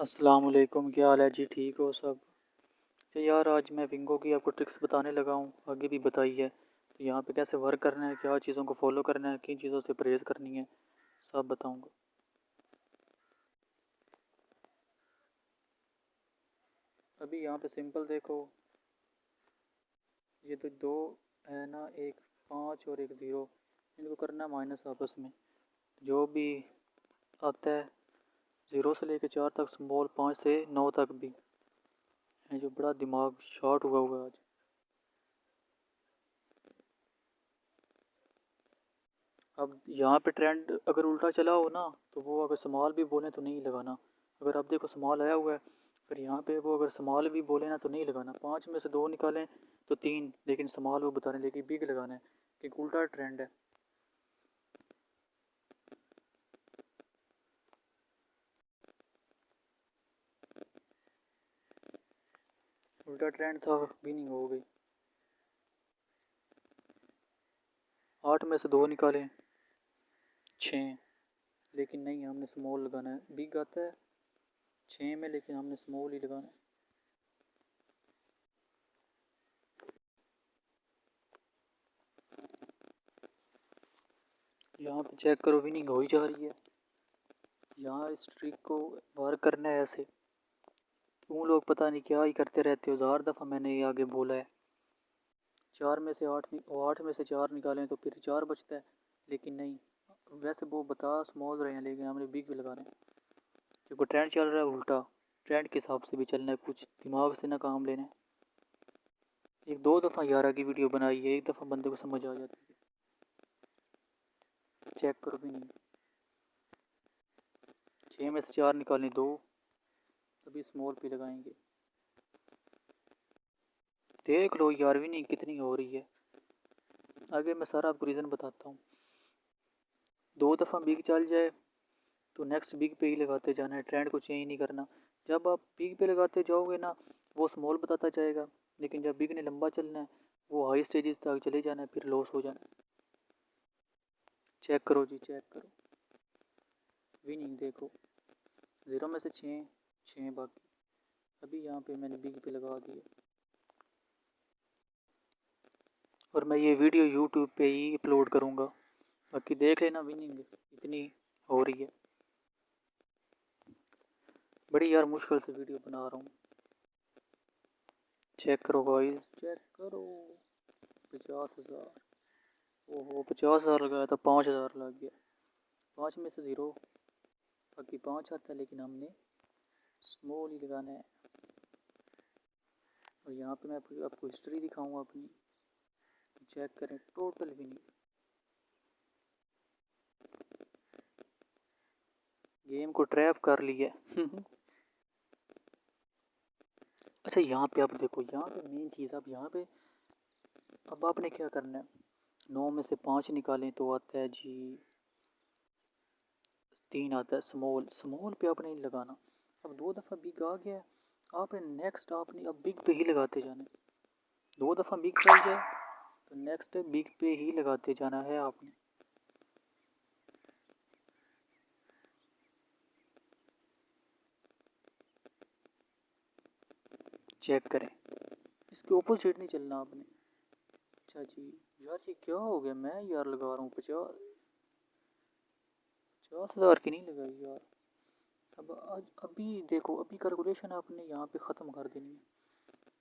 अस्सलाम वालेकुम, क्या हाल है जी? ठीक हो सब? तो यार आज मैं विंगो की आपको ट्रिक्स बताने लगा हूँ, आगे भी बताई है। तो यहाँ पे कैसे वर्क करना है, क्या चीज़ों को फॉलो करना है, किन चीज़ों से परहेज़ करनी है, सब बताऊँगा। अभी यहाँ पे सिंपल देखो, ये तो दो है ना, एक 5 और एक 0, इनको करना है माइनस आपस में। जो भी आता है 0 से लेकर 4 तक स्मॉल, 5 से 9 तक भी है। जो बड़ा दिमाग शॉर्ट हुआ है आज। अब यहाँ पे ट्रेंड अगर उल्टा चला हो ना, तो वो अगर स्मॉल भी बोले तो नहीं लगाना। अगर आप देखो स्मॉल आया हुआ है, फिर यहाँ पे वो अगर स्मॉल भी बोले ना तो नहीं लगाना। 5 में से 2 निकालें तो 3, लेकिन स्मॉल वो बता रहे हैं, लेकिन बिग लगाना है क्योंकि उल्टा ट्रेंड है। उल्टा ट्रेंड था, विनिंग हो गई। 8 में से 2 निकालें 6, लेकिन नहीं, हमने स्मॉल लगाना है। बिग आता है 6 में, लेकिन हमने स्मॉल ही लगाना है। यहाँ पे चेक करो, विनिंग हो ही जा रही है। यहाँ इस ट्रिक को वर्क करना है ऐसे। तुम लोग पता नहीं क्या ही करते रहते हो, 1000 दफ़ा मैंने ये आगे बोला है। 4 में से 8 8 में से 4 निकालें तो फिर 4 बचता है, लेकिन नहीं। वैसे वो बता स्मॉल रहे हैं, लेकिन हमने बिग भी लगाना है क्योंकि ट्रेंड चल रहा है उल्टा। ट्रेंड के हिसाब से भी चलना है, कुछ दिमाग से ना काम लेना है। एक दो दफ़ा 11 की वीडियो बनाई है, एक दफ़ा बंदे को समझ आ जाती है। चेक करो भी नहीं। 6 में से 4 निकालें 2, तभी स्मॉल पे लगाएंगे। देख लो यार, भी नहीं कितनी हो रही है। आगे मैं सारा आपको रीज़न बताता हूँ। 2 दफ़ा बिग चल जाए तो नेक्स्ट बिग पे ही लगाते जाना है, ट्रेंड को चेंज नहीं करना। जब आप बिग पे लगाते जाओगे ना, वो स्मॉल बताता जाएगा, लेकिन जब बिग ने लंबा चलना है, वो हाई स्टेजेस तक चले जाना है, फिर लॉस हो जाना है। चेक करो जी, चेक करो। विनिंग देखो, 0 में से 6, 6 बाकी। अभी यहाँ पे मैंने बिग पे लगा दिया, और मैं ये वीडियो यूट्यूब पे ही अपलोड करूँगा। बाकी देख लेना, विनिंग इतनी हो रही है। बड़ी यार मुश्किल से वीडियो बना रहा हूँ। चेक करो गाइस, चेक करो। 50,000। ओहो, 50,000 लगाया था, 5,000 लग गया। 5 में से 0, बाकी 5 आता है, लेकिन हमने स्मॉल ही लगाना है। और यहाँ पे मैं आपको हिस्ट्री दिखाऊंगा अपनी। चेक करें, टोटल भी नहीं। गेम को ट्रैप कर लिया। अच्छा, यहाँ पे आप देखो, यहाँ पे मेन चीज़, अब यहाँ पे अब आपने क्या करना है। 9 में से 5 निकालें तो आता है जी 3 आता है स्मॉल। स्मॉल पे आपने नहीं लगाना। अब 2 दफ़ा बिग आ गया, आपने नेक्स्ट आपने अब बिग पे ही लगाते जाना है। 2 दफ़ा बिग चल जाए तो नेक्स्ट बिग पे ही लगाते जाना है आपने। चेक करें, इसके ऑपोजिट नहीं चलना आपने। अच्छा जी, यार ये क्या हो गया, मैं यार लगा रहा हूँ 50,000 की नहीं लगाई यार। अब आज अभी देखो, अभी कैलकुलेशन आपने यहाँ पे ख़त्म कर देनी है।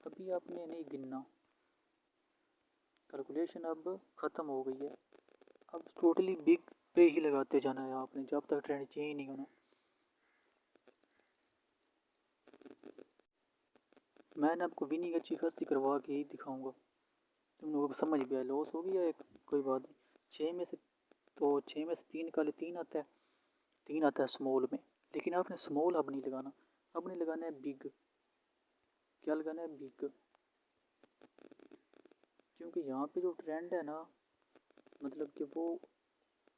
अभी आपने नहीं गिनना, कैलकुलेशन अब ख़त्म हो गई है। अब टोटली बिग पे ही लगाते जाना है आपने, जब तक ट्रेंड चेंज नहीं होना। मैंने आपको विनिंग अच्छी खासी करवा के ही दिखाऊंगा। तुम लोगों को समझ भी आया, लॉस हो गया एक, कोई बात नहीं। 6 में से तो 6 में से 3 निकाले, 3 आता है। 3 आता है स्मॉल में, लेकिन आपने स्मॉल अब नहीं लगाना, अब नहीं लगाना है बिग। क्या लगाना है? बिग। क्योंकि यहाँ पे जो ट्रेंड है ना, मतलब कि वो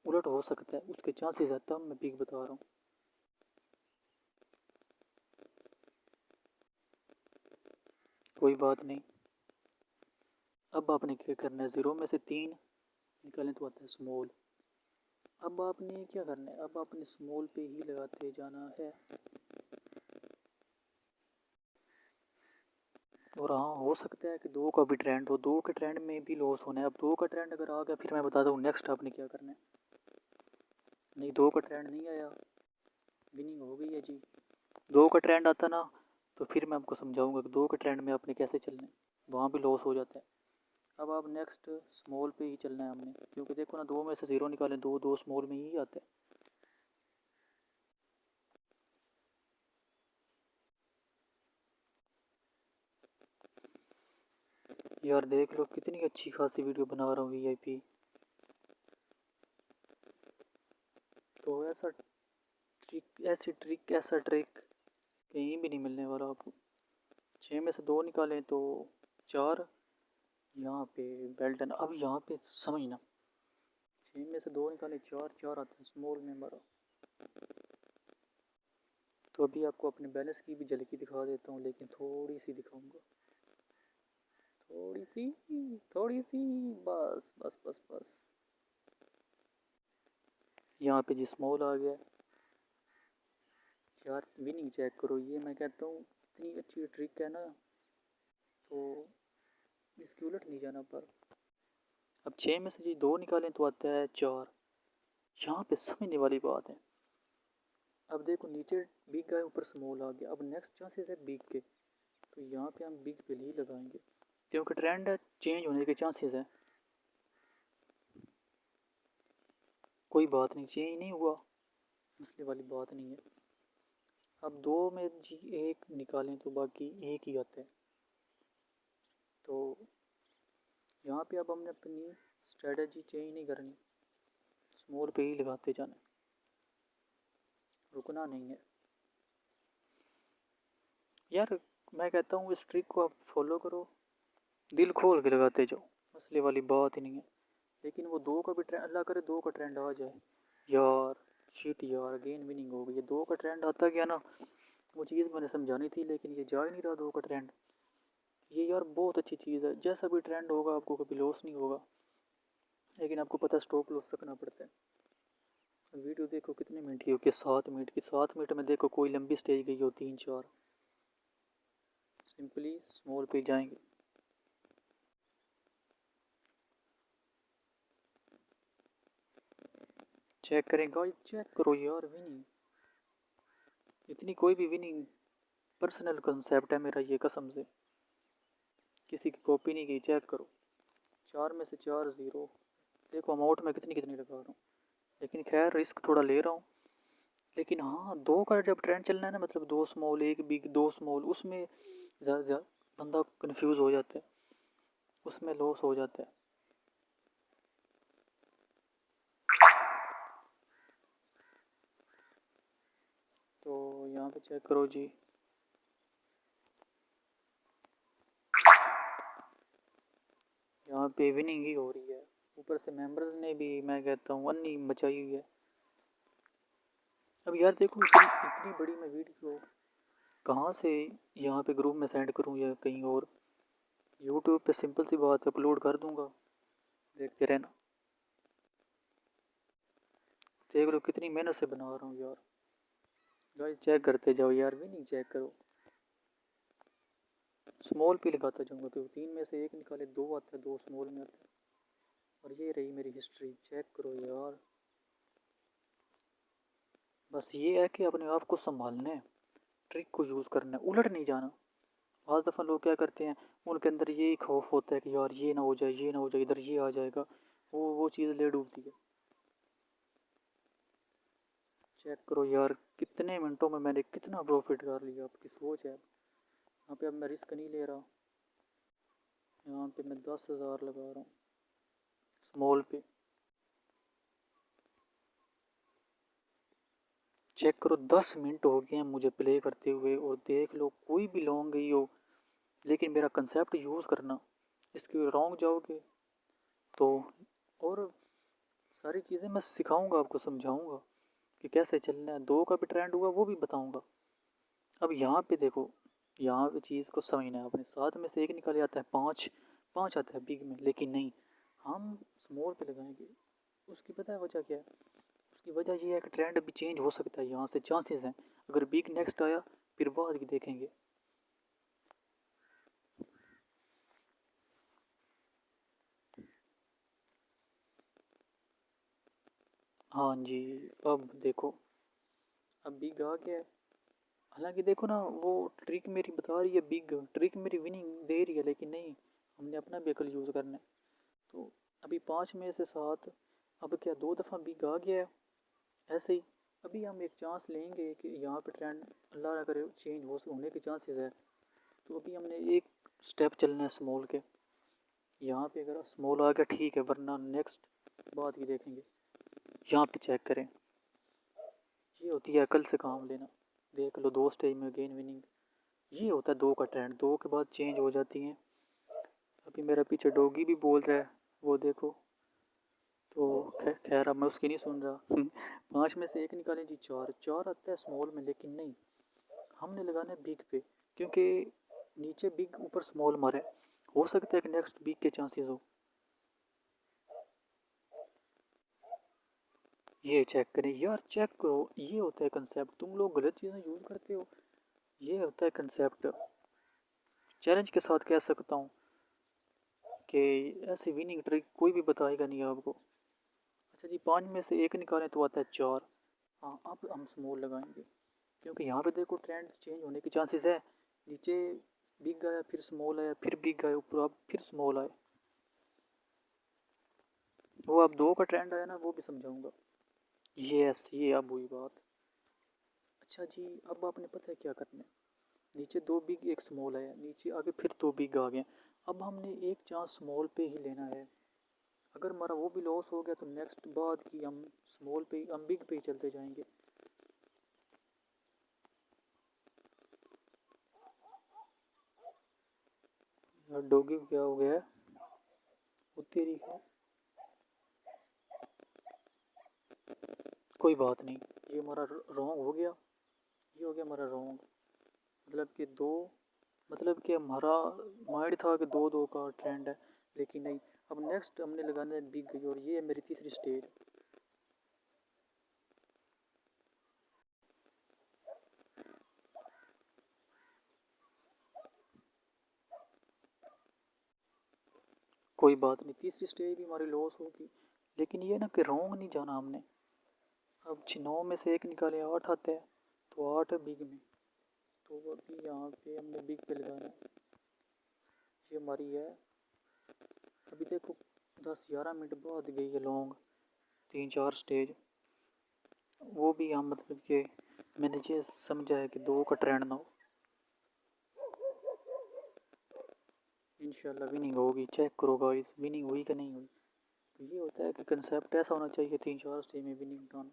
उलट हो सकता है, उसके चांसेस है, तब मैं बिग बता रहा हूँ। कोई बात नहीं। अब आपने क्या करना है, 0 में से 3 निकालें तो आता है स्मॉल। अब आपने क्या करना है, अब आपने स्मॉल पे ही लगाते जाना है। और हाँ, हो सकता है कि 2 का भी ट्रेंड हो, 2 के ट्रेंड में भी लॉस होना है। अब 2 का ट्रेंड अगर आ गया फिर मैं बताता हूँ नेक्स्ट आपने क्या करना है। नहीं, 2 का ट्रेंड नहीं आया, विनिंग हो गई है जी। 2 का ट्रेंड आता ना तो फिर मैं आपको समझाऊंगा कि 2 के ट्रेंड में आपने कैसे चलना है, वहाँ भी लॉस हो जाता है। अब आप नेक्स्ट स्मॉल पे ही चलना है हमने, क्योंकि देखो ना 2 में से 0 निकालें, 2 2 स्मॉल में ही आता है। यार देख लो कितनी अच्छी खासी वीडियो बना रहा हूँ वीआईपी। तो ऐसा ट्रिक, ऐसी ट्रिक, ऐसा ट्रिक कहीं भी नहीं मिलने वाला आपको। 6 में से 2 निकालें तो 4, यहाँ पे बेल्टन। अब यहाँ पे समझना, 6 में से 2 निकालें 4, 4 आता है स्मॉल में हमारा। तो अभी आपको अपने बैलेंस की भी झलकी दिखा देता हूँ, लेकिन थोड़ी सी दिखाऊंगा, थोड़ी सी, थोड़ी सी, बस बस बस बस। यहाँ पे जी स्मॉल आ गया। यार विनिंग चेक करो, ये मैं कहता हूँ इतनी अच्छी ट्रिक है ना, तो इसकी उलट नहीं जाना। पर अब 6 में से जी 2 निकालें तो आता है 4। यहाँ पे समझने वाली बात है। अब देखो नीचे बिग है, ऊपर स्मॉल आ गया। अब नेक्स्ट चांसेस है बिग के, तो यहाँ पे हम बिग बिल ही लगाएंगे, क्योंकि ट्रेंड चेंज होने के चांसेस है। कोई बात नहीं, चेंज नहीं हुआ, मसले वाली बात नहीं है। अब 2 में जी 1 निकालें तो बाकी 1 ही आता है। तो यहाँ पे अब हमने अपनी स्ट्रेटजी चेंज नहीं करनी, स्मॉल पे ही लगाते जाना, रुकना नहीं है। यार मैं कहता हूँ इस ट्रिक को आप फॉलो करो, दिल खोल के लगाते जाओ, मसले वाली बात ही नहीं है। लेकिन वो 2 का भी ट्रेंड, अल्लाह करे 2 का ट्रेंड आ जाए। यार शिट यार, अगेन विनिंग हो गई। ये 2 का ट्रेंड आता गया ना, वो चीज़ मैंने समझानी थी, लेकिन ये जा ही नहीं रहा 2 का ट्रेंड। ये यार बहुत अच्छी चीज़ है, जैसा भी ट्रेंड होगा आपको कभी लॉस नहीं होगा, लेकिन आपको पता स्टॉप लॉस रखना पड़ता है। वीडियो देखो कितने मिनट की हो गई, 7 मिनट की। 7 मिनट में देखो कोई लंबी स्टेज गई हो 3 4। सिंपली स्मॉल पे जाएंगे। चेक करेंगे, चेक करो यार विनिंग। इतनी कोई भी विनिंग पर्सनल कंसेप्ट है मेरा ये, कसम से किसी की कॉपी नहीं की। चेक करो 4 में से 4 0। देखो अमाउंट में कितनी कितनी लगा रहा हूँ, लेकिन खैर रिस्क थोड़ा ले रहा हूँ। लेकिन हाँ 2 का जब ट्रेंड चलना है ना, मतलब 2 स्मॉल 1 बिग 2 स्मॉल, उसमें ज़्यादा बंदा कंफ्यूज हो जाता है, उसमें लॉस हो जाता है। तो यहाँ पे चेक करो जी, यहाँ पे विनिंग ही हो रही है। ऊपर से मेंबर्स ने भी मैं कहता हूँ अन्नी मचाई हुई है। अब यार देखो इतनी बड़ी मैं वीडियो कहाँ से यहाँ पे ग्रुप में सेंड करूँ या कहीं और। यूट्यूब पे सिंपल सी बात है, अपलोड कर दूँगा, देखते रहना। देख लो कितनी मेहनत से बना रहा हूँ यार। गाइस चेक करते जाओ यार, विनिंग चेक करो। स्मॉल पे लगाता जाऊँगा, क्योंकि 3 में से 1 निकाले 2 आता है, 2 स्मॉल में आता है। और ये रही मेरी हिस्ट्री, चेक करो यार। बस ये है कि अपने आप को संभालना है, ट्रिक को यूज़ करना है, उलट नहीं जाना। आज दफ़ा लोग क्या करते हैं, उनके अंदर यही खौफ होता है कि यार ये ना हो जाए, ये ना हो जाए, इधर ये आ जाएगा, वो चीज़ ले डूबती है। चेक करो यार कितने मिनटों में मैंने कितना प्रॉफिट कर लिया, आपकी सोच है। यहाँ पे अब मैं रिस्क नहीं ले रहा, यहाँ पे मैं 10,000 लगा रहा हूँ स्मॉल पे। चेक करो 10 मिनट हो गए हैं मुझे प्ले करते हुए, और देख लो कोई भी लॉन्ग गई हो, लेकिन मेरा कंसेप्ट यूज़ करना, इसके रॉन्ग जाओगे तो। और सारी चीज़ें मैं सिखाऊंगा आपको, समझाऊंगा कि कैसे चलना है। 2 का भी ट्रेंड हुआ वो भी बताऊंगा। अब यहाँ पे देखो, यहाँ पे चीज़ को समझना है आपने। 7 में से 1 निकाले आता है 5, 5 आता है बिग में, लेकिन नहीं, हम स्मॉल पे लगाएंगे। उसकी पता है वजह क्या है? उसकी वजह ये है कि ट्रेंड अभी चेंज हो सकता है, यहाँ से चांसेस हैं। अगर बिग नेक्स्ट आया फिर बाद की देखेंगे। हाँ जी, अब देखो, अब बिग आ गया है। हालांकि देखो ना, वो ट्रिक मेरी बता रही है बिग, ट्रिक मेरी विनिंग दे रही है, लेकिन नहीं, हमने अपना भी अकल यूज़ करना है। तो अभी 5 में से 7, अब क्या 2 दफ़ा बिग आ गया है। ऐसे ही अभी हम एक चांस लेंगे कि यहाँ पे ट्रेंड अल्लाह ना करे चेंज होने के चांसेस है। तो अभी हमने एक स्टेप चलना है स्मॉल के। यहाँ पे अगर स्मॉल आ गया ठीक है, वरना नेक्स्ट बात ही देखेंगे। यहाँ पे चेक करें, ये होती है अकल से काम लेना। देख लो 2 स्टेज में अगेन विनिंग। ये होता है 2 का ट्रेंड, 2 के बाद चेंज हो जाती हैं। अभी मेरा पीछे डॉगी भी बोल रहा है, वो देखो। तो खैर अब मैं उसकी नहीं सुन रहा। 5 में से 1 निकालें जी, 4 4 आता है स्मॉल में, लेकिन नहीं, हमने लगाना है बिग पे, क्योंकि नीचे बिग ऊपर स्मॉल मारे, हो सकता है कि नेक्स्ट बिग के चांसेस हो। ये चेक करें यार, चेक करो, ये होता है कंसेप्ट। तुम लोग गलत चीज़ें यूज़ करते हो। ये होता है कंसेप्ट। चैलेंज के साथ कह सकता हूँ कि ऐसी विनिंग ट्रिक कोई भी बताएगा नहीं आपको। अच्छा जी, 5 में से 1 निकालें तो आता है 4। हाँ, अब हम स्मॉल लगाएंगे, क्योंकि यहाँ पे देखो ट्रेंड चेंज होने के चांसेस है। नीचे बिग आया, फिर स्मॉल आया, फिर बिग आया, ऊपर अब फिर स्मॉल आया। वो अब 2 का ट्रेंड आया ना, वो भी समझाऊंगा। ये अब हुई बात। अच्छा जी, अब आपने पता है क्या करना है। नीचे 2 बिग 1 स्मॉल आया, नीचे आगे फिर 2 बिग आ गए। अब हमने एक चांस स्मॉल पे ही लेना है। अगर हमारा वो भी लॉस हो गया तो नेक्स्ट बाद की हम स्मॉल पे हम बिग पे ही चलते जाएंगे। यार डॉगी को क्या हो गया है, वो तेरी है। कोई बात नहीं, ये हमारा रॉन्ग हो गया। ये हो गया हमारा रॉन्ग। मतलब कि 2, मतलब कि हमारा माइंड था कि 2 2 का ट्रेंड है, लेकिन नहीं। अब नेक्स्ट हमने लगाना है बिग, और ये है मेरी तीसरी स्टेज। कोई बात नहीं, तीसरी स्टेज भी हमारी लॉस होगी, लेकिन ये ना कि रॉन्ग नहीं जाना हमने। अब 9 में से 1 निकाले, 8 आता है, तो 8 है बिग में। तो अभी यहाँ पे हमने बिग पे लगाना है। ये हमारी है। अभी देखो 10 11 मिनट बाद गई है लॉन्ग, 3 4 स्टेज। वो भी हम मतलब कि मैंने ये समझा है कि 2 का ट्रेंड ना हो। इंशाल्लाह विनिंग होगी। चेक करो गाइस, विनिंग हुई कि नहीं हुई। तो ये होता है कि कंसेप्ट ऐसा होना चाहिए, 3 4 स्टेज में विनिंग डन।